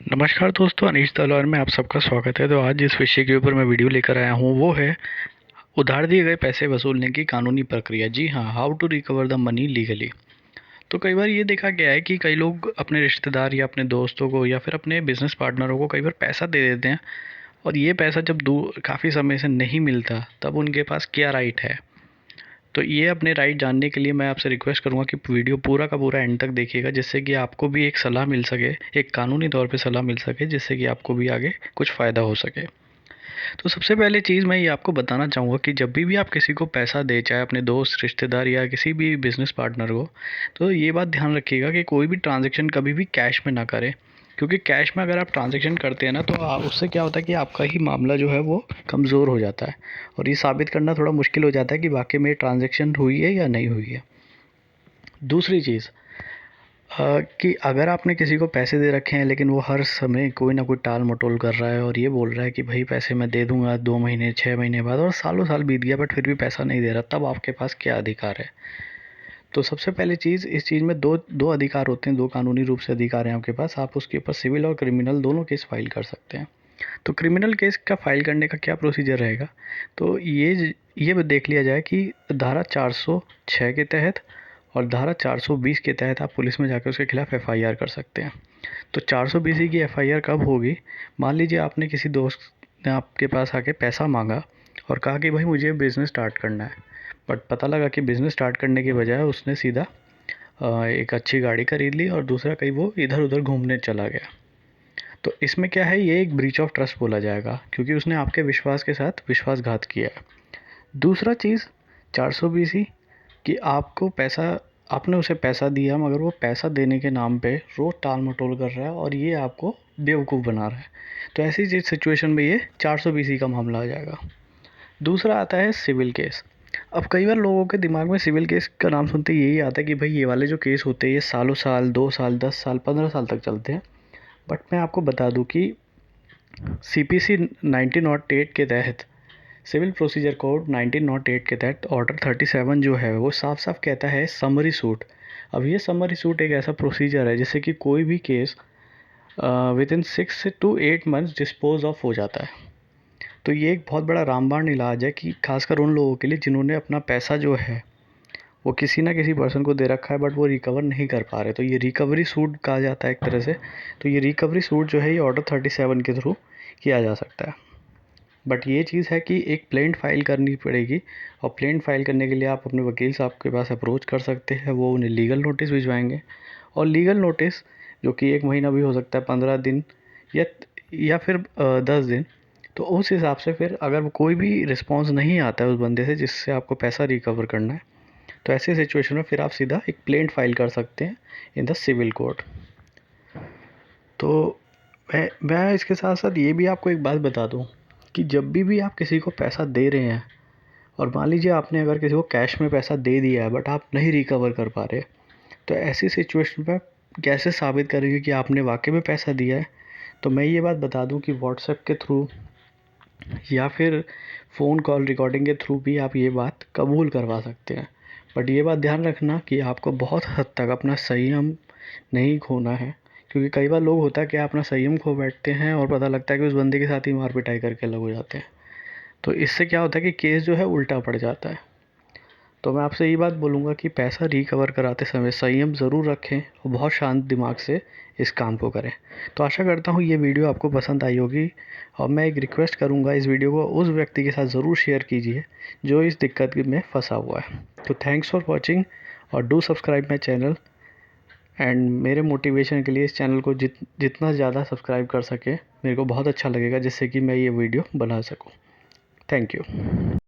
नमस्कार दोस्तों, अनीश तलवार में आप सबका स्वागत है। तो आज जिस विषय के ऊपर मैं वीडियो लेकर आया हूँ वो है उधार दिए गए पैसे वसूलने की कानूनी प्रक्रिया। जी हाँ, how to recover the money legally. तो कई बार ये देखा गया है कि कई लोग अपने रिश्तेदार या अपने दोस्तों को या फिर अपने बिजनेस पार्टनरों को कई बार पैसा दे देते हैं, और ये पैसा जब दूर काफ़ी समय से नहीं मिलता तब उनके पास क्या राइट है। तो ये अपने राइट जानने के लिए मैं आपसे रिक्वेस्ट करूँगा कि वीडियो पूरा का पूरा एंड तक देखिएगा, जिससे कि आपको भी एक सलाह मिल सके, एक कानूनी तौर पे सलाह मिल सके, जिससे कि आपको भी आगे कुछ फ़ायदा हो सके। तो सबसे पहले चीज़ मैं ये आपको बताना चाहूँगा कि जब भी आप किसी को पैसा दें, चाहे अपने दोस्त, रिश्तेदार या किसी भी बिज़नेस पार्टनर को, तो ये बात ध्यान रखिएगा कि कोई भी ट्रांज़ैक्शन कभी भी कैश में ना करें। क्योंकि कैश में अगर आप ट्रांज़ैक्शन करते हैं ना, तो उससे क्या होता है कि आपका ही मामला जो है वो कमज़ोर हो जाता है, और ये साबित करना थोड़ा मुश्किल हो जाता है कि वाक़ई में ट्रांज़ैक्शन हुई है या नहीं हुई है। दूसरी चीज़, कि अगर आपने किसी को पैसे दे रखे हैं लेकिन वो हर समय कोई ना कोई टाल-मटोल कर रहा है और ये बोल रहा है कि भई पैसे मैं दे दूँगा 2 महीने, 6 महीने बाद, और सालों साल बीत गया बट फिर भी पैसा नहीं दे रहा, तब आपके पास क्या अधिकार है? तो सबसे पहली चीज़, इस चीज़ में दो अधिकार होते हैं, 2 कानूनी रूप से अधिकार हैं आपके पास। आप उसके ऊपर सिविल और क्रिमिनल दोनों केस फाइल कर सकते हैं। तो क्रिमिनल केस का फाइल करने का क्या प्रोसीजर रहेगा? तो ये देख लिया जाए कि धारा 406 के तहत और धारा 420 के तहत आप पुलिस में जाकर उसके खिलाफ एफआईआर कर सकते हैं। तो 420 की एफआईआर कब होगी? मान लीजिए आपने किसी दोस्त ने आपके पास आके पैसा मांगा और कहा कि भाई मुझे बिज़नेस स्टार्ट करना है, बट पता लगा कि बिज़नेस स्टार्ट करने के बजाय उसने सीधा एक अच्छी गाड़ी खरीद ली और दूसरा कहीं वो इधर उधर घूमने चला गया। तो इसमें क्या है, ये एक ब्रीच ऑफ ट्रस्ट बोला जाएगा, क्योंकि उसने आपके विश्वास के साथ विश्वासघात किया है। दूसरा चीज़ 420 कि आपने उसे पैसा दिया, मगर वो पैसा देने के नाम पे रोज़ टाल-मटोल कर रहा है और ये आपको बेवकूफ़ बना रहा है। तो ऐसी सिचुएशन में ये 420 का मामला आ जाएगा। दूसरा आता है सिविल केस। अब कई बार लोगों के दिमाग में सिविल केस का नाम सुनते ही यही आता है कि भाई ये वाले जो केस होते हैं ये सालों साल, 2 साल, 10 साल, 15 साल तक चलते हैं। बट मैं आपको बता दूं कि सीपीसी 1908 के तहत, सिविल प्रोसीजर कोड 1908 के तहत ऑर्डर 37 जो है वो साफ साफ कहता है समरी सूट। अब ये समरी सूट एक ऐसा प्रोसीजर है जिससे कि कोई भी case with in 6 to 8 months dispose of हो जाता है। तो ये एक बहुत बड़ा रामबाण इलाज है कि खासकर उन लोगों के लिए जिन्होंने अपना पैसा जो है वो किसी ना किसी पर्सन को दे रखा है बट वो रिकवर नहीं कर पा रहे, तो ये रिकवरी सूट कहा जाता है एक तरह से। तो ये रिकवरी सूट जो है ये ऑर्डर 37 के थ्रू किया जा सकता है। बट ये चीज़ है कि एक प्लेंट फाइल करनी पड़ेगी, और प्लेंट फाइल करने के लिए आप अपने वकील साहब के पास अप्रोच कर सकते हैं। वो उन्हें लीगल नोटिस भिजवाएंगे, और लीगल नोटिस जो कि 1 महीना भी हो सकता है, 15 दिन या फिर 10 दिन। तो उस हिसाब से फिर अगर कोई भी रिस्पॉन्स नहीं आता है उस बंदे से जिससे आपको पैसा रिकवर करना है, तो ऐसी सिचुएशन में फिर आप सीधा एक प्लेंट फाइल कर सकते हैं इन द सिविल कोर्ट। तो मैं इसके साथ साथ ये भी आपको एक बात बता दूं कि जब भी आप किसी को पैसा दे रहे हैं, और मान लीजिए आपने अगर किसी को कैश में पैसा दे दिया है बट आप नहीं रिकवर कर पा रहे, तो ऐसी सिचुएशन में कैसे साबित करेंगे कि आपने वाकई में पैसा दिया है? तो मैं ये बात बता दूं कि व्हाट्सएप के थ्रू या फिर फ़ोन कॉल रिकॉर्डिंग के थ्रू भी आप ये बात कबूल करवा सकते हैं। बट ये बात ध्यान रखना कि आपको बहुत हद तक अपना संयम नहीं खोना है, क्योंकि कई बार लोग होता है कि अपना संयम खो बैठते हैं और पता लगता है कि उस बंदे के साथ ही मार पिटाई करके अलग हो जाते हैं। तो इससे क्या होता है कि केस जो है उल्टा पड़ जाता है। तो मैं आपसे ये बात बोलूँगा कि पैसा रिकवर कराते समय संयम ज़रूर रखें और बहुत शांत दिमाग से इस काम को करें। तो आशा करता हूँ ये वीडियो आपको पसंद आई होगी, और मैं एक रिक्वेस्ट करूँगा, इस वीडियो को उस व्यक्ति के साथ ज़रूर शेयर कीजिए जो इस दिक्कत में फंसा हुआ है। तो थैंक्स फॉर वॉचिंग, और do subscribe my channel. And मेरे मोटिवेशन के लिए इस चैनल को जितना ज़्यादा सब्सक्राइब कर सके मेरे को बहुत अच्छा लगेगा, जिससे कि मैं ये वीडियो बना सकूँ। Thank you.